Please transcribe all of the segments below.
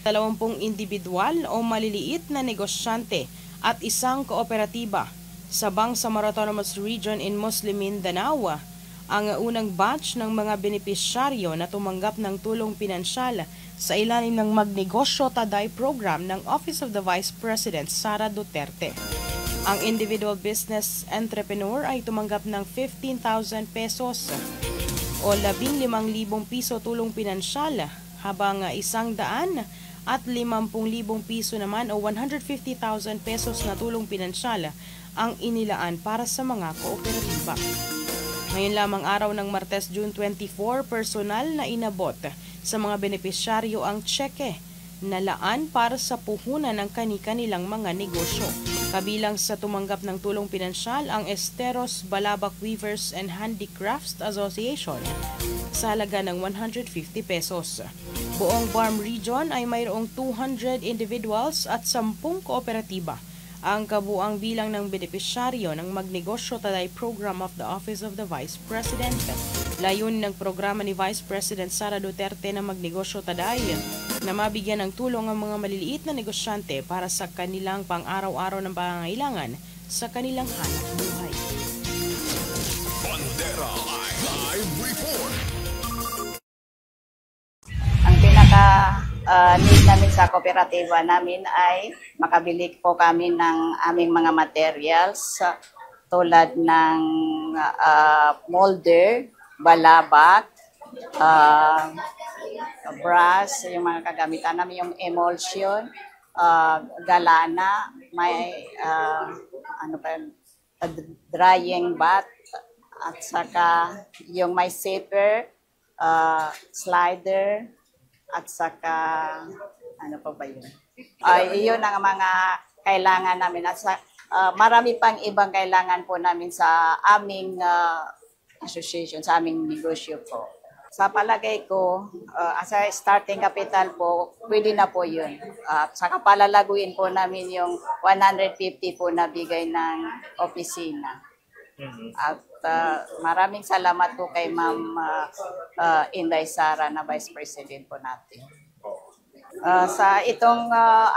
20 individual o maliliit na negosyante at isang kooperatiba sa Bangsamoro Autonomous Region in Muslim Mindanao ang unang batch ng mga benepisyaryo na tumanggap ng tulong pinansyal sa ilalim ng Magnegosyo Taday program ng Office of the Vice President Sara Duterte. Ang individual business entrepreneur ay tumanggap ng 15,000 pesos o 15,000 piso tulong pinansyal, habang 150,000 piso naman o 150,000 pesos na tulong pinansyal ang inilaan para sa mga kooperatiba. Ngayon lamang araw ng Martes, June 24, personal na inabot sa mga benepisyaryo ang tseke na laan para sa puhunan ng kani-kanilang mga negosyo. Kabilang sa tumanggap ng tulong pinansyal ang Esteros Balabac Weavers and Handicrafts Association sa halaga ng 150 pesos. Buong Barm Region ay mayroong 200 individuals at 10 kooperatiba. Ang kabuang bilang ng benepisyaryo ng Magnegosyo Taday Program of the Office of the Vice President. Layunin ng programa ni Vice President Sara Duterte na Magnegosyo Taday na mabigyan ng tulong ang mga maliliit na negosyante para sa kanilang pang-araw-araw ng pangangailangan sa kanilang hanap buhay. Bandera Live Report. Ang pinaka-need namin sa kooperatiba namin ay makabili po kami ng aming mga materials tulad ng molder, balabak, brass, yung mga kagamitan namin, yung emulsion, galana, may drying bath, at saka yung may zipper, slider, at saka ano pa ba yun? Iyon ang mga kailangan namin. At marami pang ibang kailangan po namin sa aming association, sa aming negosyo po. Sa palagay ko, as a starting capital po, pwede na po yun. At saka palalaguin po namin yung 150 po na bigay ng opisina. At maraming salamat po kay Ma'am Inday Sara na Vice President po natin. Sa itong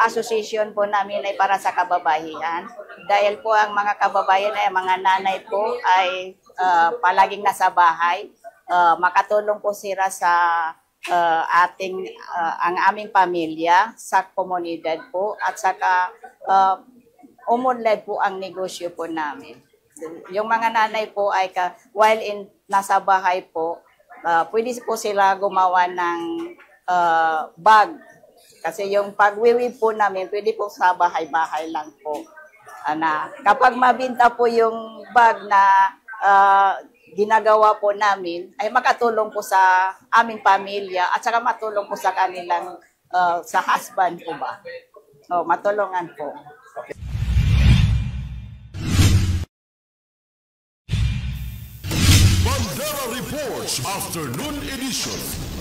association po namin ay para sa kababaihan. Dahil po ang mga kababayan ay mga nanay po ay palaging nasa bahay. Makatulong po sila sa ang aming pamilya, sa komunidad po, at saka umunlad po ang negosyo po namin. Yung mga nanay po ay while nasa bahay po, pwede po sila gumawa ng bag. Kasi yung pagwiwib po namin, pwede po sa bahay-bahay lang po. Kapag mabinta po yung bag na ginagawa po namin, ay makatulong po sa aming pamilya at saka matulong po sa kanilang sa husband po ba. So, matulungan po. Bandera Reports Afternoon Edition.